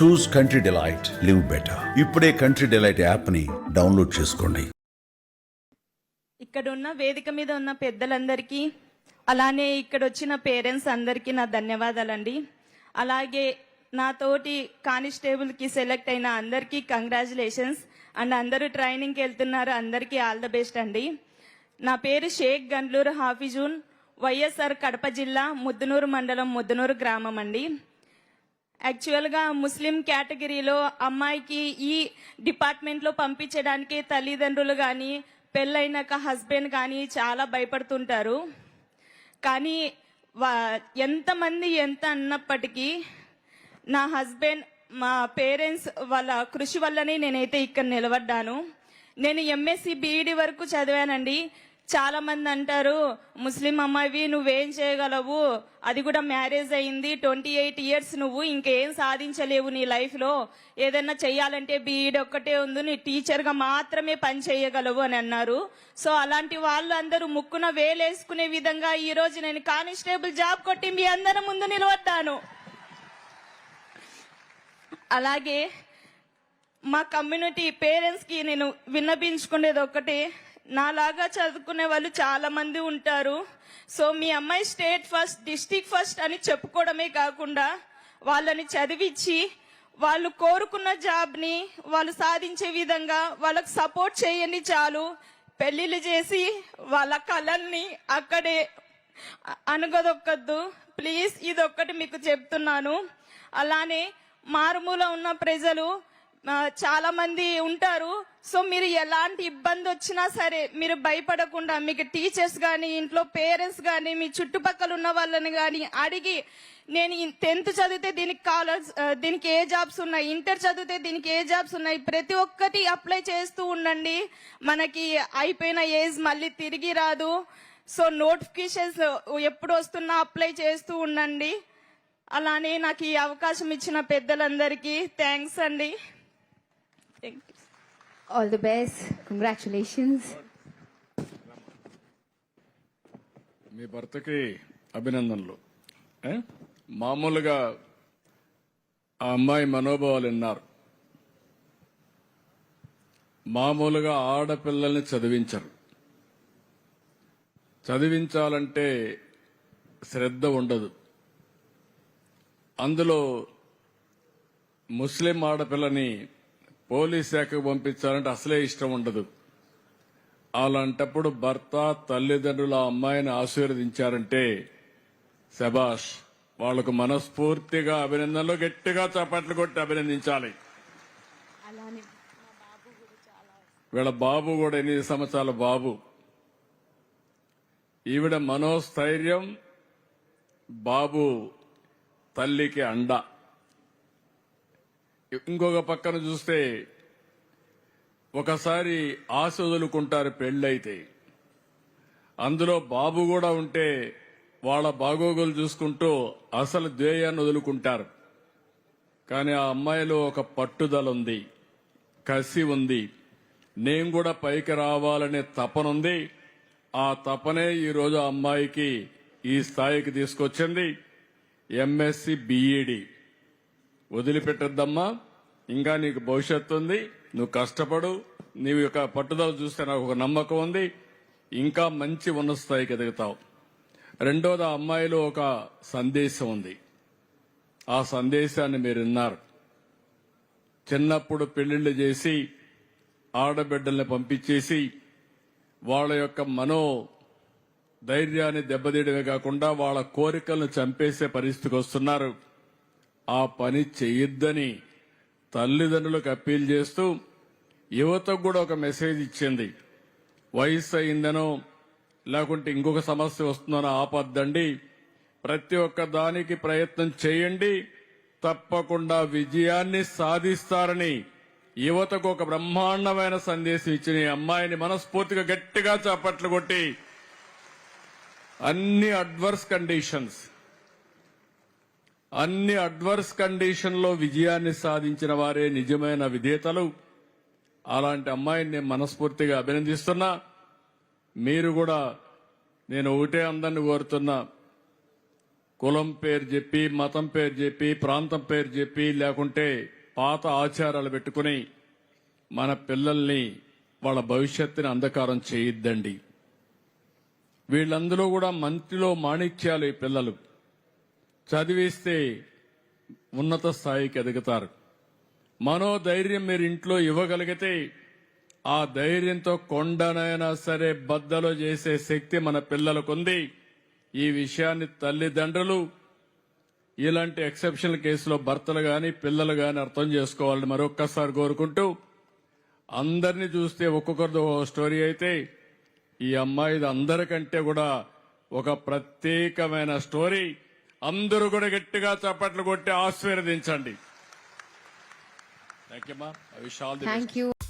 చూస్ country delight, live better. ఇప్పుడే country delight app ని download చేసుకోండి. ఇక్కడ ఉన్న వేదిక మీద ఉన్న పెద్దలందరికీ, అలానే ఇక్కడ వచ్చిన పేరెంట్స్ అందరికీ నా ధన్యవాదాలండి. అలాగే నా తోటి కానిస్టేబుల్కి సెలెక్ట్ అయిన అందరికీ కంగ్రాచులేషన్స్. అండ్ అందరూ ట్రైనింగ్కి వెళ్తున్నారు, అందరికీ ఆల్ ద బెస్ట్ అండి. నా పేరు షేక్ గండ్లూరు హాఫిజూన్, వైఎస్ఆర్ కడప జిల్లా ముద్దునూరు మండలం ముద్దునూరు గ్రామం అండి. యాక్చువల్గా ముస్లిం కేటగిరీలో అమ్మాయికి ఈ డిపార్ట్మెంట్లో పంపించడానికి తల్లిదండ్రులు కానీ పెళ్ళైనాక హస్బెండ్ కానీ చాలా భయపడుతుంటారు. కానీ ఎంతమంది ఎంత అన్నప్పటికీ నా హస్బెండ్, మా పేరెంట్స్ వాళ్ళ కృషి వల్లనే నేనైతే ఇక్కడ నిలబడ్డాను. నేను ఎంఎస్సి బీఈడి వరకు చదివానండి. చాలా మంది అంటారు, ముస్లిం అమ్మాయివి నువ్వేం చేయగలవు, అది కూడా మ్యారేజ్ అయింది, 28 years, నువ్వు ఇంకేం సాధించలేవు నీ లైఫ్లో, ఏదైనా చెయ్యాలంటే బీఈడి ఒక్కటే ఉంది, నీ టీచర్గా మాత్రమే పని చేయగలవు అని అన్నారు. సో అలాంటి వాళ్ళు అందరూ ముక్కున వేలేసుకునే విధంగా ఈరోజు నేను కానిస్టేబుల్ జాబ్ కొట్టి మీ అందరి ముందు నిలబడ్డాను. అలాగే మా కమ్యూనిటీ పేరెంట్స్కి నేను విన్నపించుకునేది ఒక్కటే, నాలాగా చదువుకునే వాళ్ళు చాలా మంది ఉంటారు. సో మీ అమ్మాయి స్టేట్ ఫస్ట్, డిస్ట్రిక్ట్ ఫస్ట్ అని చెప్పుకోవడమే కాకుండా వాళ్ళని చదివించి వాళ్ళు కోరుకున్న జాబ్ని వాళ్ళు సాధించే విధంగా వాళ్ళకు సపోర్ట్ చేయండి చాలు. పెళ్లిళ్ళు చేసి వాళ్ళ కళల్ని అక్కడే అనుగదొక్కద్దు ప్లీజ్, ఇదొక్కటి మీకు చెప్తున్నాను. అలానే మారుమూల ఉన్న ప్రజలు చాలా మంది ఉంటారు. సో మీరు ఎలాంటి ఇబ్బంది వచ్చినా సరే మీరు భయపడకుండా, మీకు టీచర్స్ కానీ ఇంట్లో పేరెంట్స్ కానీ మీ చుట్టుపక్కల ఉన్న వాళ్ళని కానీ అడిగి, నేను 10th చదివితే దీనికి ఏ జాబ్స్ ఉన్నాయి, ఇంటర్ చదివితే దీనికి ఏ జాబ్స్ ఉన్నాయి, ప్రతి ఒక్కటి అప్లై చేస్తూ ఉండండి. మనకి అయిపోయిన ఏజ్ మళ్ళీ తిరిగి రాదు. సో నోటిఫికేషన్స్ ఎప్పుడు వస్తున్నా అప్లై చేస్తూ ఉండండి. అలానే నాకు ఈ అవకాశం ఇచ్చిన పెద్దలందరికీ థ్యాంక్స్ అండి. All the best. Congratulations. మీ భర్తకి అభినందనలు. మామూలుగా ఆ అమ్మాయి మనోభావాలు విన్నారు. మామూలుగా ఆడపిల్లల్ని చదివించాలంటే శ్రద్ధ ఉండదు. అందులో ముస్లిం ఆడపిల్లని పోలీస్ శాఖకు పంపించాలంటే అసలే ఇష్టం ఉండదు. అలాంటప్పుడు భర్త, తల్లిదండ్రులు ఆ అమ్మాయిని ఆశీర్వదించారంటే శబాష్, వాళ్లకు మనస్ఫూర్తిగా అభినందనలు, గట్టిగా చప్పట్లు కొట్టి అభినందించాలి. వీళ్ళ బాబు కూడా 8 సంవత్సరాల బాబు. ఈవిడ మనోస్థైర్యం, బాబు తల్లికి అండ. ఇంకొక పక్కన చూస్తే ఒకసారి ఆశ వదులుకుంటారు పెళ్ళైతే, అందులో బాబు కూడా ఉంటే వాళ్ళ బాగోగులు చూసుకుంటూ అసలు ధ్యేయాన్ని వదులుకుంటారు. కానీ ఆ అమ్మాయిలో ఒక పట్టుదల ఉంది, కసి ఉంది, నేను కూడా పైకి రావాలనే తపనుంది. ఆ తపనే ఈరోజు ఆ అమ్మాయికి ఈ స్థాయికి తీసుకొచ్చింది. ఎంఎస్సి బీఈడి వదిలిపెట్టద్దమ్మా, ఇంకా నీకు భవిష్యత్తు ఉంది, నువ్వు కష్టపడు, నీ యొక్క పట్టుదల చూస్తే నాకు ఒక నమ్మకం ఉంది, ఇంకా మంచి ఉన్నత స్థాయికి ఎదుగుతావు. రెండోది, ఆ అమ్మాయిలో ఒక సందేశం ఉంది. ఆ సందేశాన్ని మీరు విన్నారు. చిన్నప్పుడు పెళ్లిళ్లు చేసి ఆడబిడ్డల్ని పంపించేసి వాళ్ళ యొక్క ధైర్యాన్ని దెబ్బతీయడమే కాకుండా వాళ్ళ కోరికలను చంపేసే పరిస్థితికి వస్తున్నారు. ఆ పని చెయ్యొద్దని తల్లిదండ్రులకు అప్పీల్ చేస్తూ యువతకు కూడా ఒక మెసేజ్ ఇచ్చింది. వయసు అయిందనో లేకుంటే ఇంకొక సమస్య వస్తుందనో ఆపద్దండి, ప్రతి ఒక్క దానికి ప్రయత్నం చేయండి, తప్పకుండా విజయాన్ని సాధిస్తారని యువతకు ఒక బ్రహ్మాండమైన సందేశం ఇచ్చిన ఈ అమ్మాయిని మనస్ఫూర్తిగా గట్టిగా చప్పట్లు కొట్టి, అన్ని అడ్వర్స్ కండిషన్లో విజయాన్ని సాధించిన వారే నిజమైన విజేతలు. అలాంటి అమ్మాయిని నేను మనస్ఫూర్తిగా అభినందిస్తున్నా. మీరు కూడా, నేను ఒకటే అందరిని కోరుతున్నా, కులం పేరు చెప్పి, మతం పేరు చెప్పి, ప్రాంతం పేరు చెప్పి, లేకుంటే పాత ఆచారాలు పెట్టుకుని మన పిల్లల్ని వాళ్ళ భవిష్యత్తుని అంధకారం చేయొద్దండి. వీళ్ళందరూ కూడా మంత్రిలో మాణిక్యాలు ఈ పిల్లలు. చదివిస్తే ఉన్నత స్థాయికి ఎదుగుతారు. మనోధైర్యం మీరు ఇంట్లో ఇవ్వగలిగితే ఆ ధైర్యంతో కొండనైనా సరే బద్దలు చేసే శక్తి మన పిల్లలకుంది. ఈ విషయాన్ని తల్లిదండ్రులు ఇలాంటి ఎక్సెప్షనల్ కేసులో భర్తలు గాని పిల్లలు గాని అర్థం చేసుకోవాలని మరొక్కసారి కోరుకుంటూ, అందరినీ చూస్తే ఒక్కొక్కరిది ఒక స్టోరీ అయితే ఈ అమ్మాయిది అందరికంటే కూడా ఒక ప్రత్యేకమైన స్టోరీ. అందరూ కూడా గట్టిగా చప్పట్లు కొట్టి ఆశీర్వదించండి. థ్యాంక్ యూ మా. I wish all the best. Thank you.